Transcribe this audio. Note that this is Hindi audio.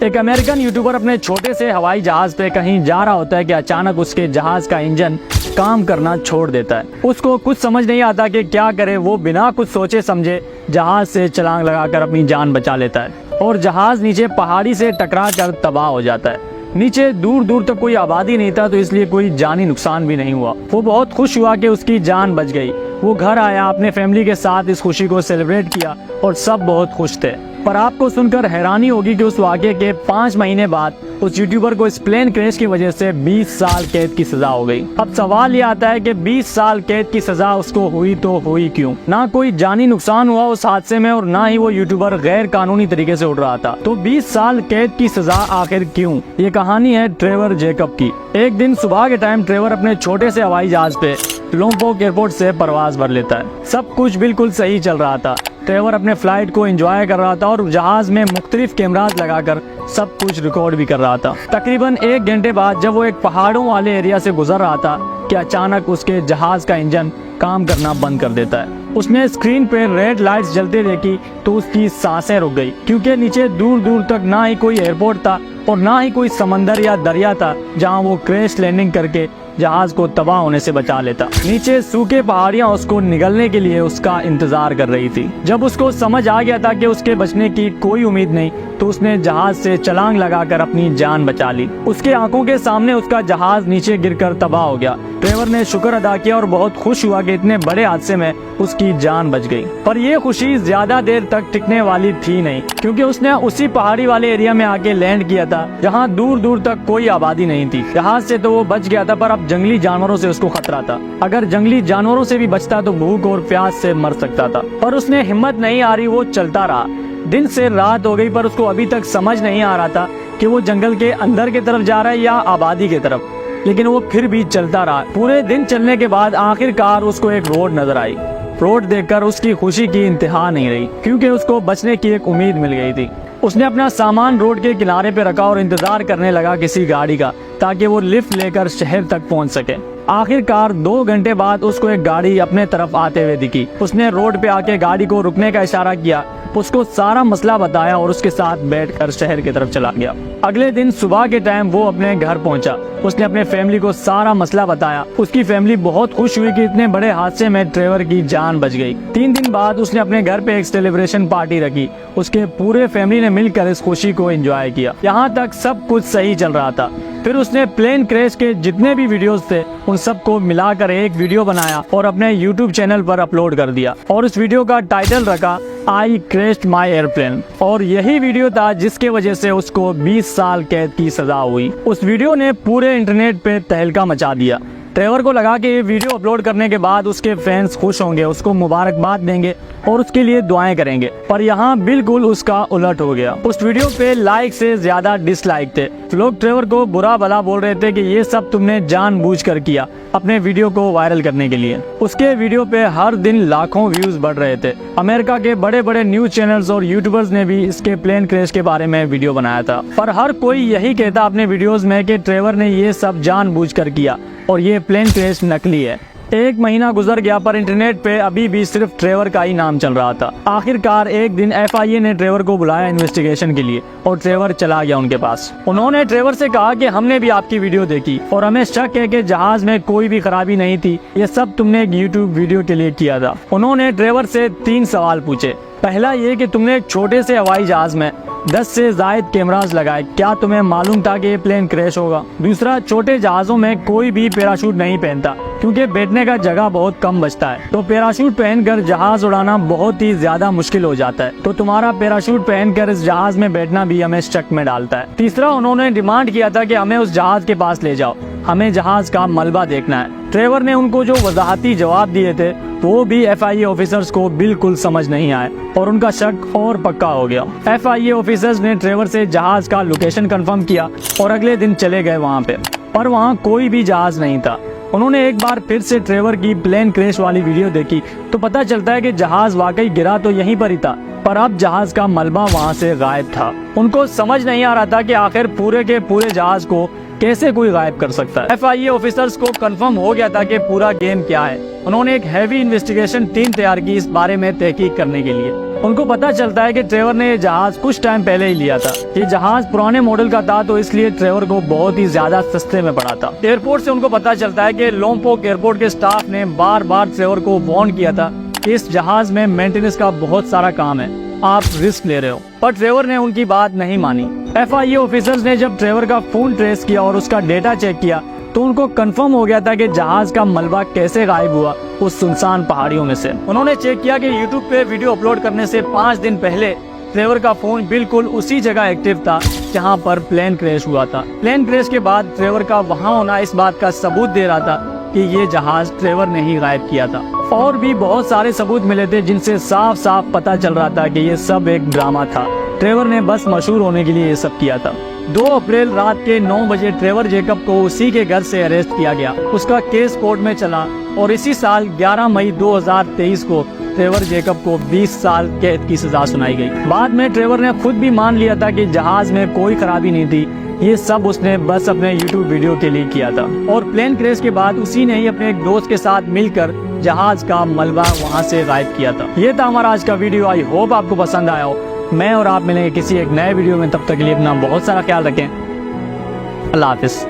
एक अमेरिकन यूट्यूबर अपने छोटे से हवाई जहाज पे कहीं जा रहा होता है कि अचानक उसके जहाज का इंजन काम करना छोड़ देता है। उसको कुछ समझ नहीं आता कि क्या करे। वो बिना कुछ सोचे समझे जहाज से छलांग लगाकर अपनी जान बचा लेता है और जहाज नीचे पहाड़ी से टकरा कर तबाह हो जाता है। नीचे दूर दूर तक कोई आबादी नहीं था, तो इसलिए कोई जानी नुकसान भी नहीं हुआ। वो बहुत खुश हुआ कि उसकी जान बच गई। वो घर आया, अपने फैमिली के साथ इस खुशी को सेलिब्रेट किया और सब बहुत खुश थे। पर आपको सुनकर हैरानी होगी कि उस वाक़े के 5 महीने बाद उस यूट्यूबर को इस प्लेन क्रैश की वजह से 20 साल कैद की सजा हो गई। अब सवाल ये आता है कि 20 साल कैद की सजा उसको हुई तो हुई क्यों? ना कोई जानी नुकसान हुआ उस हादसे में और ना ही वो यूट्यूबर गैर कानूनी तरीके से उड़ रहा था। तो 20 साल कैद की सजा आखिर क्यों? ये कहानी है ट्रेवर जैकब की। एक दिन सुबह के टाइम ट्रेवर अपने छोटे से हवाई जहाज पे लोम्पोक एयरपोर्ट से परवाज भर लेता है। सब कुछ बिल्कुल सही चल रहा था। ट्रेवर अपने फ्लाइट को एंजॉय कर रहा था और जहाज में मुख्तलिफ कैमरास लगाकर सब कुछ रिकॉर्ड भी कर रहा था। तकरीबन 1 घंटे बाद जब वो एक पहाड़ों वाले एरिया से गुजर रहा था कि अचानक उसके जहाज का इंजन काम करना बंद कर देता है। उसने स्क्रीन पे रेड लाइट्स जलते देखी तो उसकी सांसें रुक गई, क्योंकि नीचे दूर दूर तक ना ही कोई एयरपोर्ट था और ना ही कोई समंदर या दरिया था जहां वो क्रैश लैंडिंग करके जहाज को तबाह होने से बचा लेता। नीचे सूखे पहाड़ियां उसको निगलने के लिए उसका इंतजार कर रही थी। जब उसको समझ आ गया था कि उसके बचने की कोई उम्मीद नहीं, तो उसने जहाज से छलांग लगाकर अपनी जान बचा ली। उसके आंखों के सामने उसका जहाज नीचे गिरकर तबाह हो गया। ट्रेवर ने शुक्र अदा किया और बहुत खुश हुआ कि इतने बड़े हादसे में उसकी जान बच गई। पर ये खुशी ज्यादा देर तक टिकने वाली थी नहीं, क्योंकि उसने उसी पहाड़ी वाले एरिया में आके लैंड किया था जहाँ दूर दूर तक कोई आबादी नहीं थी। जहाज से तो वो बच गया था, पर अब जंगली जानवरों से उसको खतरा था। अगर जंगली जानवरों से भी बचता तो भूख और प्यास से मर सकता था। पर उसने हिम्मत नहीं हारी, वो चलता रहा। दिन से रात हो गई, पर उसको अभी तक समझ नहीं आ रहा था कि वो जंगल के अंदर की तरफ जा रहा है या आबादी की तरफ, लेकिन वो फिर भी चलता रहा। पूरे दिन चलने के बाद आखिरकार उसको एक रोड नजर आई। रोड देखकर उसकी खुशी की इंतहा नहीं रही, क्योंकि उसको बचने की एक उम्मीद मिल गई थी। उसने अपना सामान रोड के किनारे पे रखा और इंतजार करने लगा किसी गाड़ी का, ताकि वो लिफ्ट लेकर शहर तक पहुंच सके। आखिरकार 2 घंटे बाद उसको एक गाड़ी अपने तरफ आते हुए दिखी। उसने रोड पे आके गाड़ी को रुकने का इशारा किया, उसको सारा मसला बताया और उसके साथ बैठकर शहर की तरफ चला गया। अगले दिन सुबह के टाइम वो अपने घर पहुंचा। उसने अपने फैमिली को सारा मसला बताया। उसकी फैमिली बहुत खुश हुई कि इतने बड़े हादसे में ट्रेवर की जान बच गई। 3 दिन बाद उसने अपने घर पे एक सेलिब्रेशन पार्टी रखी। उसके पूरे फैमिली ने मिलकर इस खुशी को एंजॉय किया। यहाँ तक सब कुछ सही चल रहा था। फिर उसने प्लेन क्रैश के जितने भी वीडियोस थे उन सबको मिलाकर एक वीडियो बनाया और अपने यूट्यूब चैनल पर अपलोड कर दिया और उस वीडियो का टाइटल रखा आई क्रैश्ड माई एयरप्लेन। और यही वीडियो था जिसके वजह से उसको 20 साल कैद की सजा हुई। उस वीडियो ने पूरे इंटरनेट पे तहलका मचा दिया। ट्रेवर को लगा कि ये वीडियो अपलोड करने के बाद उसके फैंस खुश होंगे, उसको मुबारकबाद देंगे और उसके लिए दुआएं करेंगे। पर यहाँ बिल्कुल उसका उलट हो गया। उस वीडियो पे लाइक से ज्यादा डिसलाइक थे। लोग ट्रेवर को बुरा भला बोल रहे थे कि ये सब तुमने जानबूझकर किया अपने वीडियो को वायरल करने के लिए। उसके वीडियो पे हर दिन लाखों व्यूज बढ़ रहे थे। अमेरिका के बड़े बड़े न्यूज चैनल्स और यूट्यूबर्स ने भी इसके प्लेन क्रैश के बारे में वीडियो बनाया था। पर हर कोई यही कहता अपने वीडियोस में कि ट्रेवर ने ये सब जानबूझकर किया और ये प्लेन क्रैश नकली है। 1 महीना गुजर गया, पर इंटरनेट पे अभी भी सिर्फ ट्रेवर का ही नाम चल रहा था। आखिरकार एक दिन FIA ने ट्रेवर को बुलाया इन्वेस्टिगेशन के लिए और ट्रेवर चला गया उनके पास। उन्होंने ट्रेवर से कहा कि हमने भी आपकी वीडियो देखी और हमें शक है कि जहाज में कोई भी खराबी नहीं थी। ये सब तुमने एक यूट्यूब वीडियो के लिए किया था। उन्होंने ट्रेवर से 3 सवाल पूछे। पहला ये कि तुमने एक छोटे से हवाई जहाज में 10 से ज्यादा कैमरास लगाए, क्या तुम्हें मालूम था कि ये प्लेन क्रैश होगा? दूसरा, छोटे जहाजों में कोई भी पैराशूट नहीं पहनता क्योंकि बैठने का जगह बहुत कम बचता है, तो पैराशूट पहनकर जहाज उड़ाना बहुत ही ज्यादा मुश्किल हो जाता है। तो तुम्हारा पैराशूट पहनकर इस जहाज में बैठना भी हमें शक में डालता है। तीसरा, उन्होंने डिमांड किया था कि हमें उस जहाज के पास ले जाओ, हमें जहाज का मलबा देखना है। ट्रेवर ने उनको जो वजाहती जवाब दिए थे वो भी FIA ऑफिसर्स को बिल्कुल समझ नहीं आए और उनका शक और पक्का हो गया। FIA ऑफिसर्स ने ट्रेवर से जहाज का लोकेशन कंफर्म किया और अगले दिन चले गए वहाँ पे, पर वहाँ कोई भी जहाज नहीं था। उन्होंने एक बार फिर से ट्रेवर की प्लेन क्रैश वाली वीडियो देखी तो पता चलता है कि जहाज वाकई गिरा तो यहीं पर ही था, पर अब जहाज का मलबा वहाँ से गायब था। उनको समझ नहीं आ रहा था कि आखिर पूरे के पूरे जहाज को कैसे कोई गायब कर सकता है। FIA ऑफिसर्स को कंफर्म हो गया था कि पूरा गेम क्या है। उन्होंने एक हैवी इन्वेस्टिगेशन टीम तैयार की इस बारे में तहकीक करने के लिए। उनको पता चलता है कि ट्रेवर ने ये जहाज कुछ टाइम पहले ही लिया था। ये जहाज पुराने मॉडल का था, तो इसलिए ट्रेवर को बहुत ही ज्यादा सस्ते में पड़ा था। एयरपोर्ट से उनको पता चलता है कि लोम्पोक एयरपोर्ट के स्टाफ ने बार बार ट्रेवर को वार्न किया था कि इस जहाज में मेंटेनेंस का बहुत सारा काम है, आप रिस्क ले रहे हो, पर ट्रेवर ने उनकी बात नहीं मानी। FIA ऑफिसर्स ने जब ट्रेवर का फोन ट्रेस किया और उसका डेटा चेक किया तो उनको कंफर्म हो गया था कि जहाज का मलबा कैसे गायब हुआ उस सुनसान पहाड़ियों में से। उन्होंने चेक किया कि YouTube पे वीडियो अपलोड करने से 5 दिन पहले ट्रेवर का फोन बिल्कुल उसी जगह एक्टिव था जहां पर प्लेन क्रैश हुआ था। प्लेन क्रैश के बाद ट्रेवर का वहां होना इस बात का सबूत दे रहा था कि ये जहाज ट्रेवर ने ही गायब किया था। और भी बहुत सारे सबूत मिले थे जिनसे साफ साफ पता चल रहा था कि ये सब एक ड्रामा था। ट्रेवर ने बस मशहूर होने के लिए ये सब किया था। 2 अप्रैल रात के 9 बजे ट्रेवर जेकब को उसी के घर से अरेस्ट किया गया। उसका केस कोर्ट में चला और इसी साल 11 मई 2023 को ट्रेवर जेकब को 20 साल कैद की सजा सुनाई गई। बाद में ट्रेवर ने खुद भी मान लिया था कि जहाज में कोई खराबी नहीं थी, ये सब उसने बस अपने YouTube वीडियो के लिए किया था। और प्लेन क्रैश के बाद उसी ने ही अपने एक दोस्त के साथ मिलकर जहाज का मलबा वहां से गायब किया था। ये था हमारा आज का वीडियो। आई होप आपको पसंद आया हो। मैं और आप मिलेंगे किसी एक नए वीडियो में, तब तक के लिए अपना बहुत सारा ख्याल रखें। अल्लाह हाफिज।